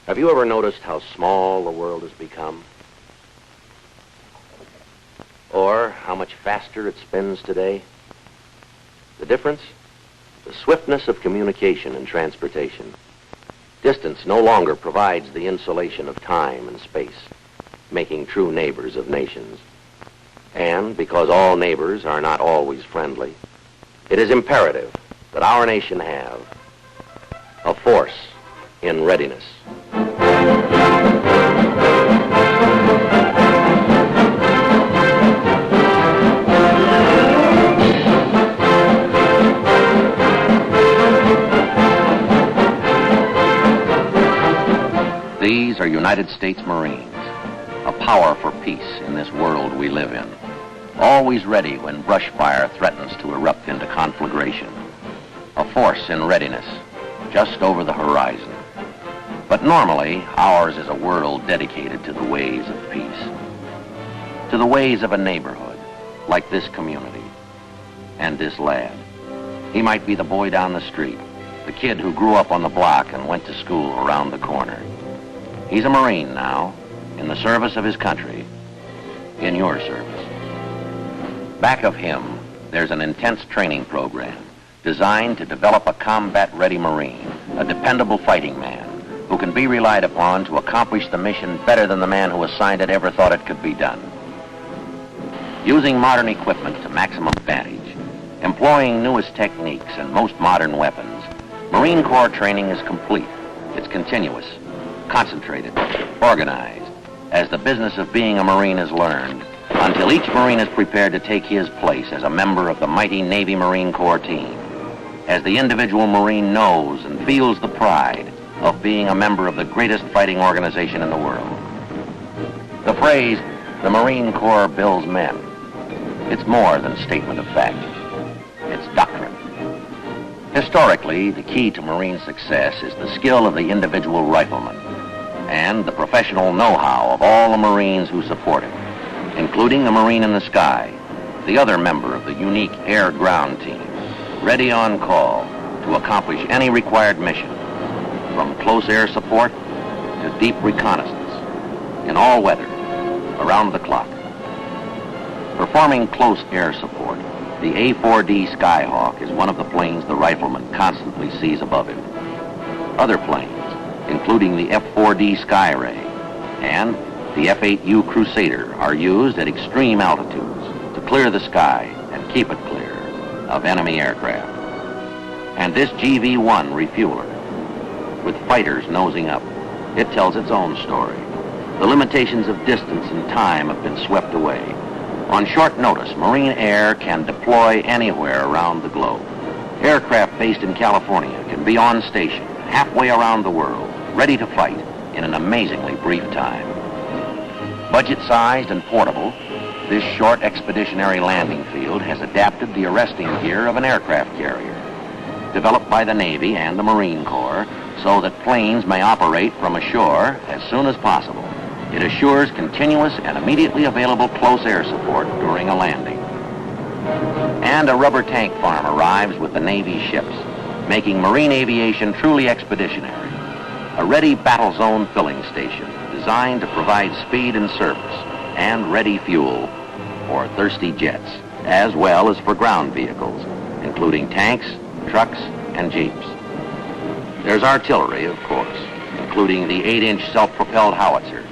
Have you ever noticed how small the world has become? Or how much faster it spins today? The difference? The swiftness of communication and transportation. Distance no longer provides the insulation of time and space, making true neighbors of nations. And because all neighbors are not always friendly, it is imperative that our nation have a force in readiness. These are United States Marines, a power for peace in this world we live in, always ready when brush fire threatens to erupt into conflagration. A force in readiness, just over the horizon. But normally, ours is a world dedicated to the ways of peace, to the ways of a neighborhood, like this community, and this lad. He might be the boy down the street, the kid who grew up on the block and went to school around the corner. He's a Marine now, in the service of his country, in your service. Back of him, there's an intense training program designed to develop a combat-ready Marine, a dependable fighting man who can be relied upon to accomplish the mission better than the man who assigned it ever thought it could be done. Using modern equipment to maximum advantage, employing newest techniques and most modern weapons, Marine Corps training is complete. It's continuous, concentrated, organized, as the business of being a Marine is learned, until each Marine is prepared to take his place as a member of the mighty Navy Marine Corps team, as the individual Marine knows and feels the pride of being a member of the greatest fighting organization in the world. The phrase, the Marine Corps builds men, it's more than a statement of fact. It's doctrine. Historically, the key to Marine success is the skill of the individual rifleman and the professional know-how of all the Marines who support him, including the Marine in the sky, the other member of the unique air-ground team, ready on call to accomplish any required mission, from close air support to deep reconnaissance, in all weather, around the clock. Performing close air support, the A-4D Skyhawk is one of the planes the rifleman constantly sees above him. Other planes, including the F-4D Skyray and the F-8U Crusader, are used at extreme altitudes to clear the sky and keep it clear of enemy aircraft. And this GV-1 refueler, with fighters nosing up, it tells its own story. The limitations of distance and time have been swept away. On short notice, Marine Air can deploy anywhere around the globe. Aircraft based in California can be on station halfway around the world, ready to fight in an amazingly brief time. Budget-sized and portable, this short expeditionary landing field has adapted the arresting gear of an aircraft carrier, developed by the Navy and the Marine Corps so that planes may operate from ashore as soon as possible. It assures continuous and immediately available close air support during a landing. And a rubber tank farm arrives with the Navy ships, making marine aviation truly expeditionary. A ready battle zone filling station designed to provide speed and service and ready fuel for thirsty jets, as well as for ground vehicles, including tanks, trucks, and jeeps. There's artillery, of course, including the 8-inch self-propelled howitzer.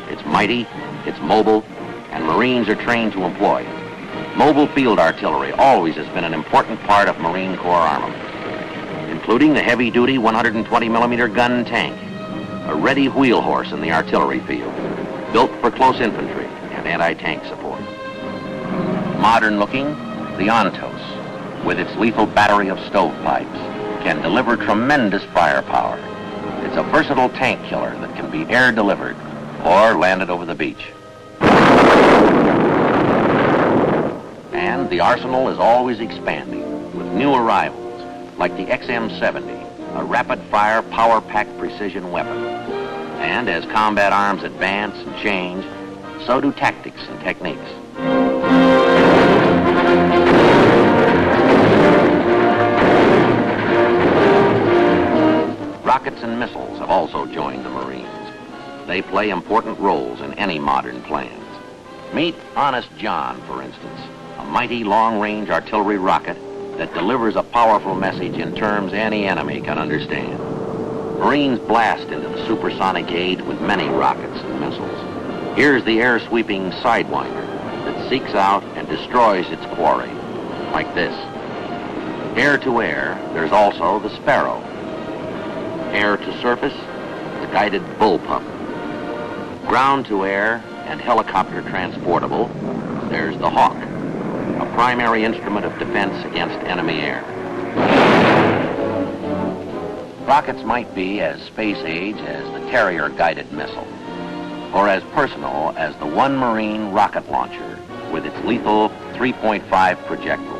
It's mighty, it's mobile, and Marines are trained to employ it. Mobile field artillery always has been an important part of Marine Corps armament, including the heavy-duty 120-millimeter gun tank, a ready wheel horse in the artillery field, built for close infantry and anti-tank support. Modern-looking, the Ontos, with its lethal battery of stovepipes, can deliver tremendous firepower. It's a versatile tank killer that can be air-delivered or landed over the beach. And the arsenal is always expanding with new arrivals, like the XM-70, a rapid-fire, power-packed precision weapon. And as combat arms advance and change, so do tactics and techniques. Rockets and missiles have also joined the Marines. They play important roles in any modern plans. Meet Honest John, for instance, a mighty long-range artillery rocket that delivers a powerful message in terms any enemy can understand. Marines blast into the supersonic aid with many rockets and missiles. Here's the air-sweeping Sidewinder that seeks out and destroys its quarry, like this. Air-to-air, there's also the Sparrow. Air-to-surface, the guided Bullpup. Ground-to-air and helicopter transportable, there's the Hawk, a primary instrument of defense against enemy air. Rockets might be as space-age as the Terrier-guided missile, or as personal as the one Marine rocket launcher with its lethal 3.5 projectile.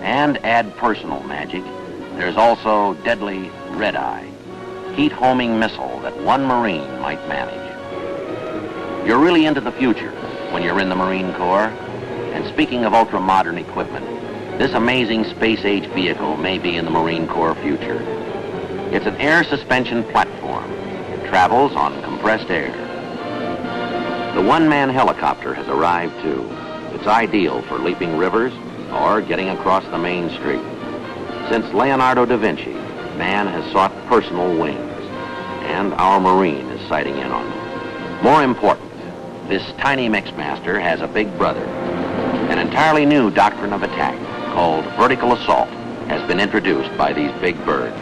And add personal magic, there's also deadly Red Eye, heat-homing missile that one Marine might manage. You're really into the future when you're in the Marine Corps. And speaking of ultra-modern equipment, this amazing space-age vehicle may be in the Marine Corps future. It's an air suspension platform. It travels on compressed air. The one-man helicopter has arrived too. It's ideal for leaping rivers or getting across the main street. Since Leonardo da Vinci, man has sought personal wings, and our Marine is sighting in on them. More important, this tiny Mixmaster has a big brother. An entirely new doctrine of attack called vertical assault has been introduced by these big birds.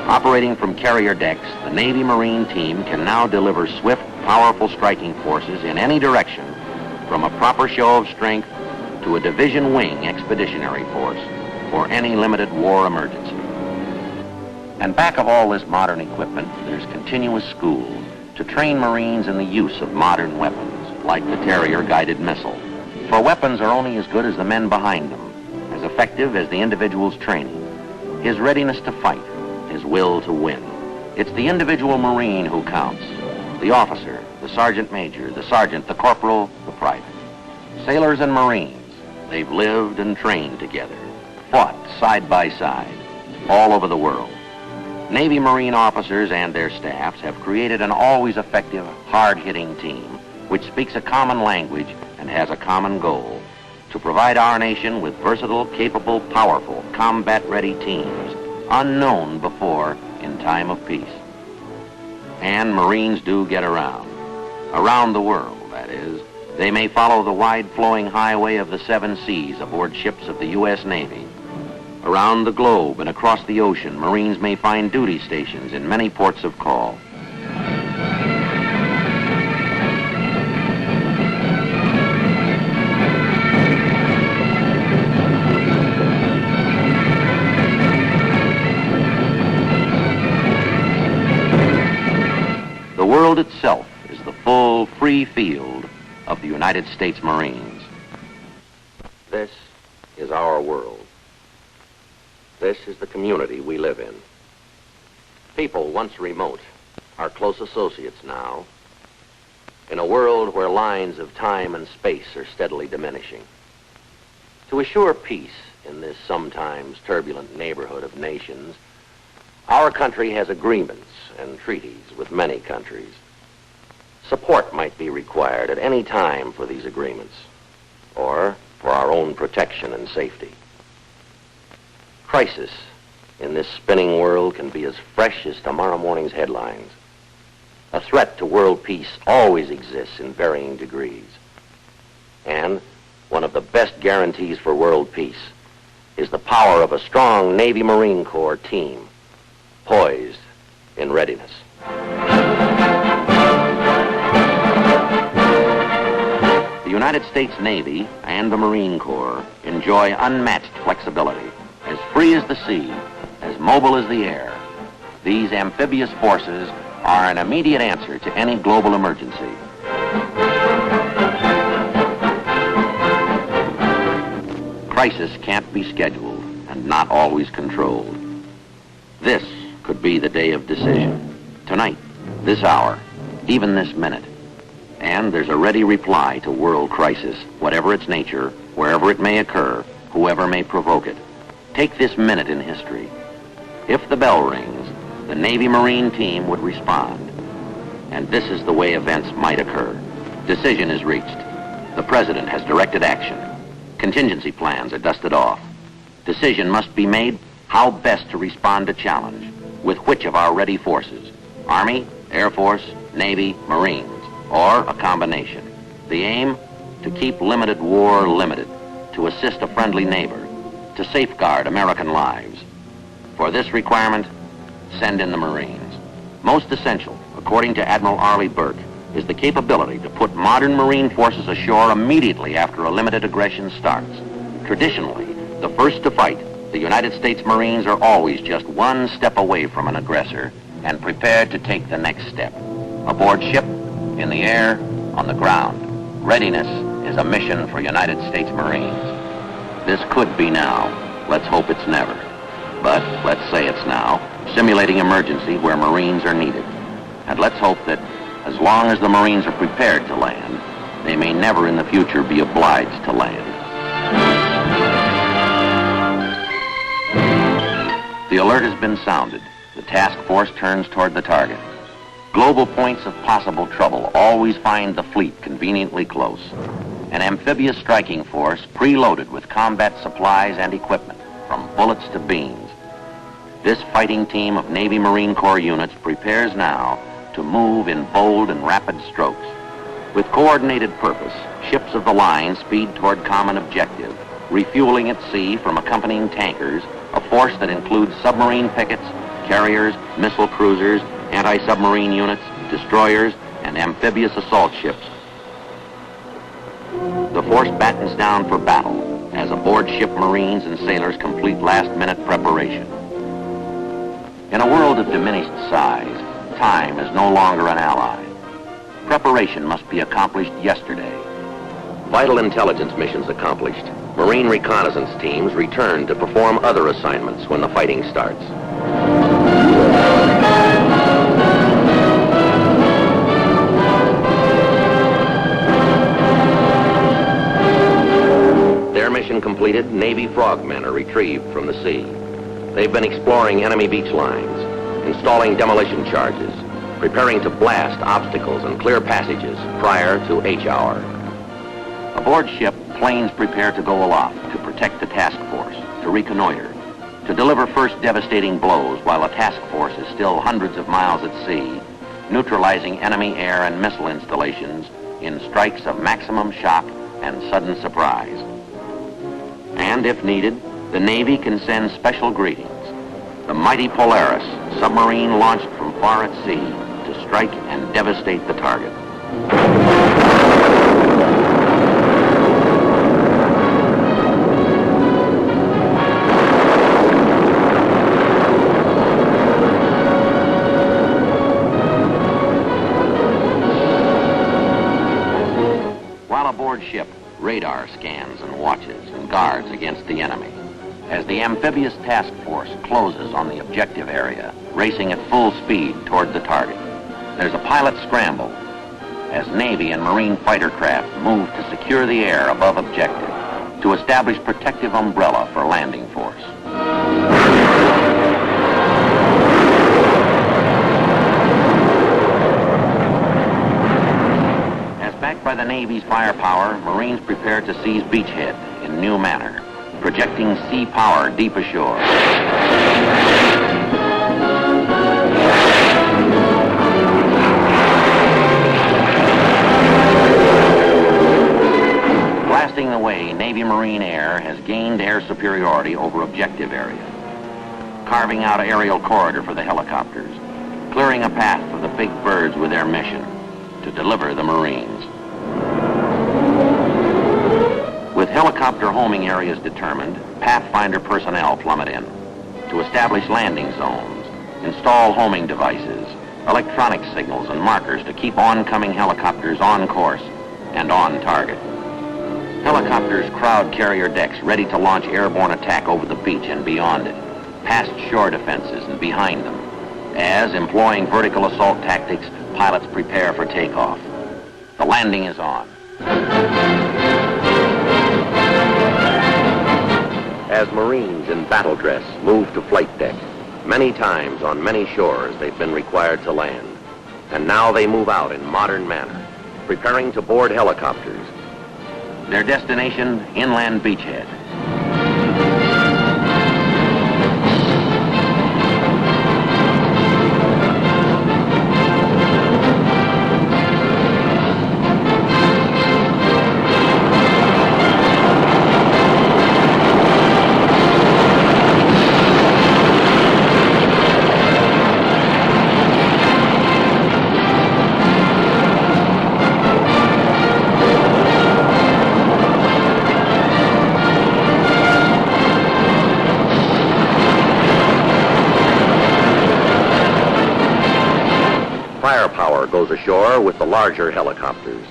Operating from carrier decks, the Navy Marine team can now deliver swift, powerful striking forces in any direction, from a proper show of strength to a division wing expeditionary force for any limited war emergency. And back of all this modern equipment, there's continuous school to train Marines in the use of modern weapons, like the Terrier-guided missile. For weapons are only as good as the men behind them, as effective as the individual's training, his readiness to fight, his will to win. It's the individual Marine who counts, the officer, the sergeant major, the sergeant, the corporal, the private. Sailors and Marines, they've lived and trained together, fought side by side, all over the world. Navy Marine officers and their staffs have created an always effective, hard-hitting team which speaks a common language and has a common goal: to provide our nation with versatile, capable, powerful, combat-ready teams unknown before in time of peace. And Marines do get around the world, that is. They may follow the wide-flowing highway of the 7 seas aboard ships of the U.S. Navy. Around the globe and across the ocean, Marines may find duty stations in many ports of call. The world itself is the full, free field of the United States Marines. This is our world. This is the community we live in. People once remote are close associates now, in a world where lines of time and space are steadily diminishing. To assure peace in this sometimes turbulent neighborhood of nations, our country has agreements and treaties with many countries. Support might be required at any time for these agreements, or for our own protection and safety. Crisis in this spinning world can be as fresh as tomorrow morning's headlines. A threat to world peace always exists in varying degrees. And one of the best guarantees for world peace is the power of a strong Navy Marine Corps team, poised in readiness. The United States Navy and the Marine Corps enjoy unmatched flexibility. As free as the sea, as mobile as the air, these amphibious forces are an immediate answer to any global emergency. Crisis can't be scheduled and not always controlled. This could be the day of decision. Tonight, this hour, even this minute. And there's a ready reply to world crisis, whatever its nature, wherever it may occur, whoever may provoke it. Take this minute in history. If the bell rings, the Navy Marine team would respond. and this is the way events might occur. Decision is reached. The President has directed action. Contingency plans are dusted off. Decision must be made how best to respond to challenge, with which of our ready forces, Army, Air Force, Navy, Marines, or a combination. The aim, to keep limited war limited, to assist a friendly neighbor, to safeguard American lives. For this requirement, send in the Marines. Most essential, according to Admiral Arleigh Burke, is the capability to put modern Marine forces ashore immediately after a limited aggression starts. Traditionally, the first to fight, the United States Marines are always just one step away from an aggressor and prepared to take the next step. Aboard ship, in the air, on the ground. Readiness is a mission for United States Marines. This could be now. Let's hope it's never. But let's say it's now, simulating emergency where Marines are needed. And let's hope that as long as the Marines are prepared to land, they may never in the future be obliged to land. The alert has been sounded. The task force turns toward the target. Global points of possible trouble always find the fleet conveniently close. An amphibious striking force preloaded with combat supplies and equipment, from bullets to beans. This fighting team of Navy Marine Corps units prepares now to move in bold and rapid strokes. With coordinated purpose, ships of the line speed toward common objective, refueling at sea from accompanying tankers, a force that includes submarine pickets, carriers, missile cruisers, anti-submarine units, destroyers, and amphibious assault ships. The force battens down for battle as aboard-ship Marines and sailors complete last-minute preparation. In a world of diminished size, time is no longer an ally. Preparation must be accomplished yesterday. Vital intelligence missions accomplished, Marine reconnaissance teams return to perform other assignments when the fighting starts. Their mission completed, Navy frogmen are retrieved from the sea. They've been exploring enemy beach lines, installing demolition charges, preparing to blast obstacles and clear passages prior to H-hour. Aboard ship, planes prepare to go aloft to protect the task force, to reconnoiter, to deliver first devastating blows while a task force is still hundreds of miles at sea, neutralizing enemy air and missile installations in strikes of maximum shock and sudden surprise. And if needed, the Navy can send special greetings. The mighty Polaris, submarine launched from far at sea to strike and devastate the target. While aboard ship, radar scans and watches and guards against the enemy. As the amphibious task force closes on the objective area, racing at full speed toward the target, there's a pilot scramble as Navy and Marine fighter craft move to secure the air above objective, to establish protective umbrella for landing force. Backed by the Navy's firepower, Marines prepare to seize beachhead in new manner, projecting sea power deep ashore. Blasting the way, Navy Marine Air has gained air superiority over objective area, carving out an aerial corridor for the helicopters, clearing a path for the big birds with their mission, to deliver the Marines. With helicopter homing areas determined, Pathfinder personnel plummet in to establish landing zones, install homing devices, electronic signals and markers to keep oncoming helicopters on course and on target. Helicopters crowd carrier decks ready to launch airborne attack over the beach and beyond it, past shore defenses and behind them, as, employing vertical assault tactics, pilots prepare for takeoff. The landing is on. As Marines in battle dress move to flight deck, many times on many shores they've been required to land. And now they move out in modern manner, preparing to board helicopters. Their destination, inland beachhead. Firepower goes ashore with the larger helicopters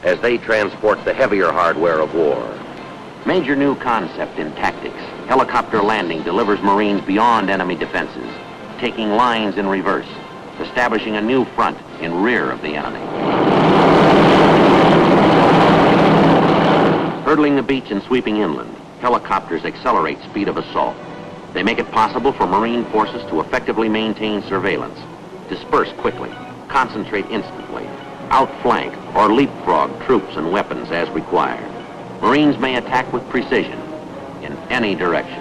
as they transport the heavier hardware of war. Major new concept in tactics. Helicopter landing delivers Marines beyond enemy defenses, taking lines in reverse, establishing a new front in rear of the enemy. Hurdling the beach and sweeping inland, helicopters accelerate speed of assault. They make it possible for Marine forces to effectively maintain surveillance, disperse quickly, concentrate instantly, outflank or leapfrog troops and weapons as required. Marines may attack with precision in any direction.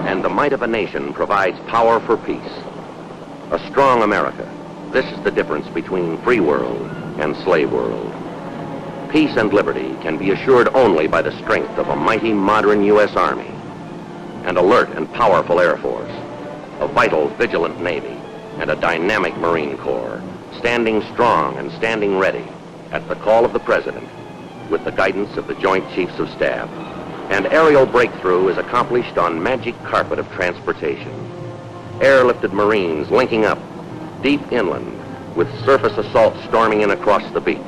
And the might of a nation provides power for peace. A strong America. This is the difference between free world and slave world. Peace and liberty can be assured only by the strength of a mighty modern U.S. Army, an alert and powerful Air Force, a vital, vigilant Navy, and a dynamic Marine Corps, standing strong and standing ready at the call of the President with the guidance of the Joint Chiefs of Staff. And aerial breakthrough is accomplished on magic carpet of transportation. Airlifted Marines linking up deep inland with surface assault storming in across the beach,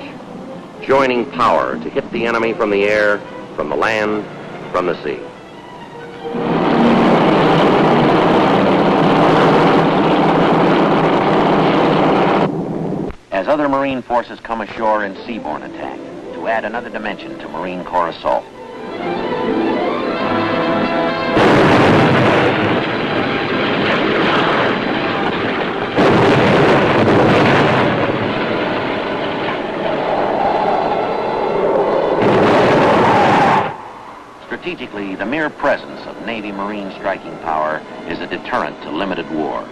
joining power to hit the enemy from the air, from the land, from the sea. As other Marine forces come ashore in seaborne attack, to add another dimension to Marine Corps assault. Strategically, the mere presence of Navy Marine striking power is a deterrent to limited war,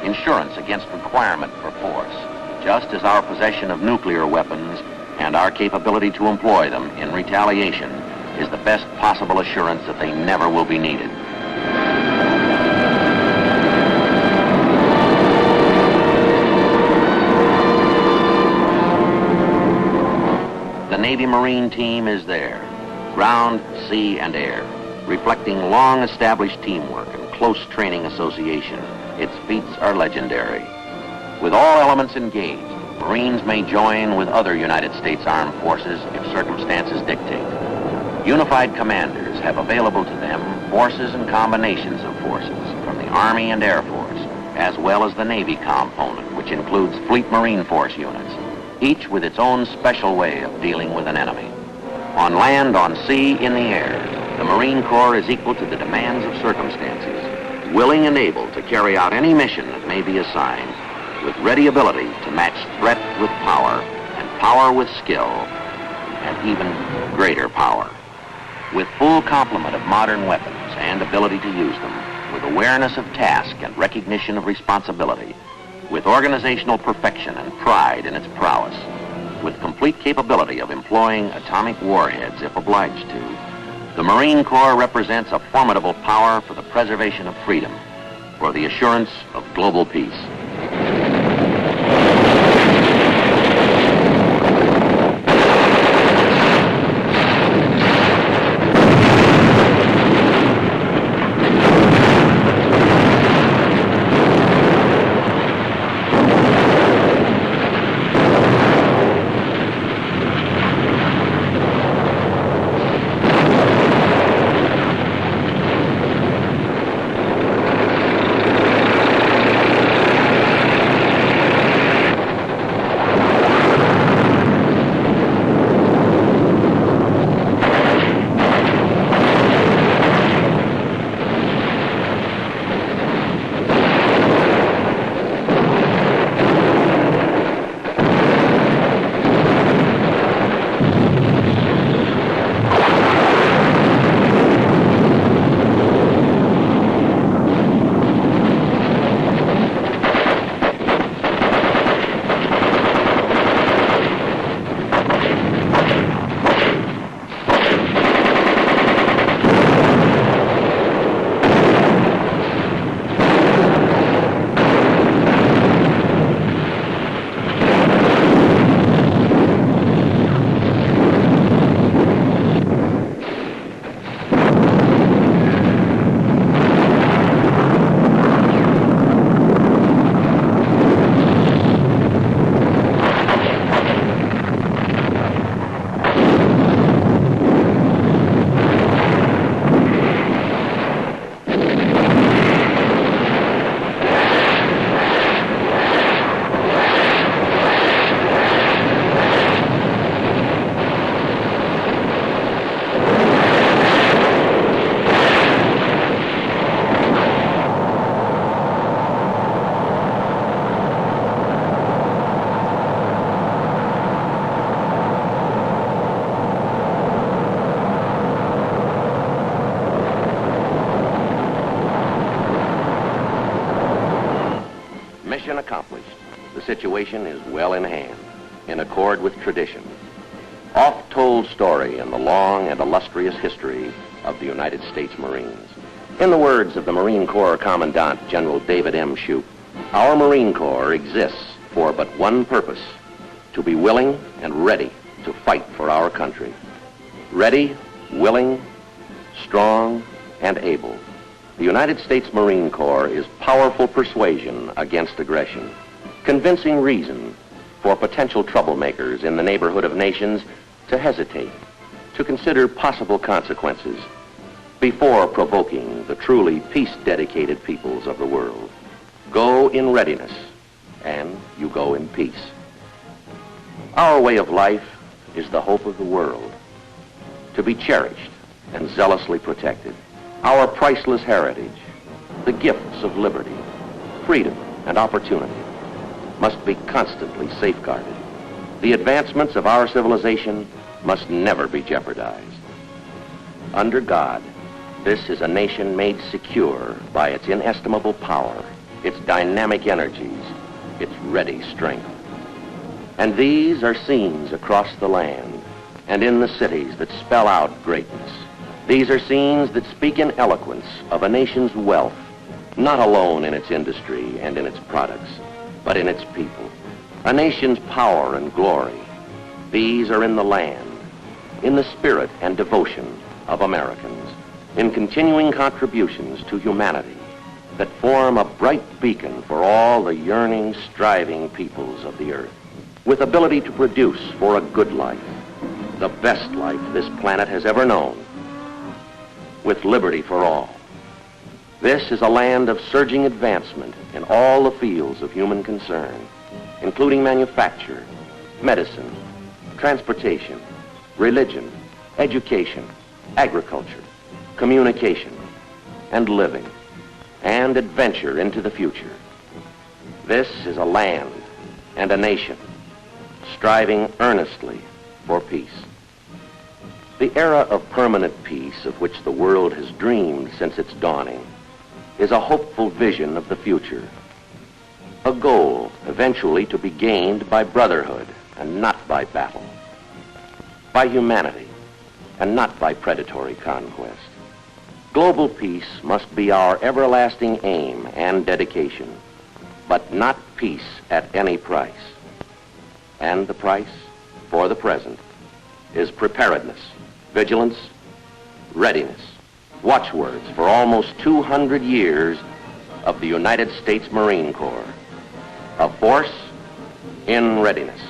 insurance against requirement for force, just as our possession of nuclear weapons and our capability to employ them in retaliation is the best possible assurance that they never will be needed. The Navy Marine team is there, ground, sea, and air, reflecting long-established teamwork and close training association. Its feats are legendary. With all elements engaged, Marines may join with other United States Armed Forces if circumstances dictate. Unified commanders have available to them forces and combinations of forces from the Army and Air Force, as well as the Navy component, which includes Fleet Marine Force units, each with its own special way of dealing with an enemy. On land, on sea, in the air, the Marine Corps is equal to the demands of circumstances, willing and able to carry out any mission that may be assigned, with ready ability to match threat with power, and power with skill, and even greater power. With full complement of modern weapons and ability to use them, with awareness of task and recognition of responsibility, with organizational perfection and pride in its prowess, with complete capability of employing atomic warheads if obliged to, the Marine Corps represents a formidable power for the preservation of freedom, for the assurance of global peace. Mission accomplished. The situation is well in hand, in accord with tradition. Oft-told story in the long and illustrious history of the United States Marines. In the words of the Marine Corps Commandant, General David M. Shoup, our Marine Corps exists for but one purpose: to be willing and ready to fight for our country. Ready, willing, strong, and able. The United States Marine Corps is powerful persuasion against aggression, convincing reason for potential troublemakers in the neighborhood of nations to hesitate, to consider possible consequences before provoking the truly peace-dedicated peoples of the world. Go in readiness, and you go in peace. Our way of life is the hope of the world, to be cherished and zealously protected. Our priceless heritage, the gifts of liberty, freedom, and opportunity, must be constantly safeguarded. The advancements of our civilization must never be jeopardized. Under God, this is a nation made secure by its inestimable power, its dynamic energies, its ready strength. And these are scenes across the land and in the cities that spell out greatness. These are scenes that speak in eloquence of a nation's wealth, not alone in its industry and in its products, but in its people. A nation's power and glory. These are in the land, in the spirit and devotion of Americans, in continuing contributions to humanity that form a bright beacon for all the yearning, striving peoples of the earth, with ability to produce for a good life, the best life this planet has ever known, with liberty for all. This is a land of surging advancement in all the fields of human concern, including manufacture, medicine, transportation, religion, education, agriculture, communication, and living, and adventure into the future. This is a land and a nation striving earnestly for peace. The era of permanent peace of which the world has dreamed since its dawning is a hopeful vision of the future, a goal eventually to be gained by brotherhood and not by battle, by humanity and not by predatory conquest. Global peace must be our everlasting aim and dedication, but not peace at any price. And the price, for the present, is preparedness, vigilance, readiness, watchwords for almost 200 years of the United States Marine Corps. A force in readiness.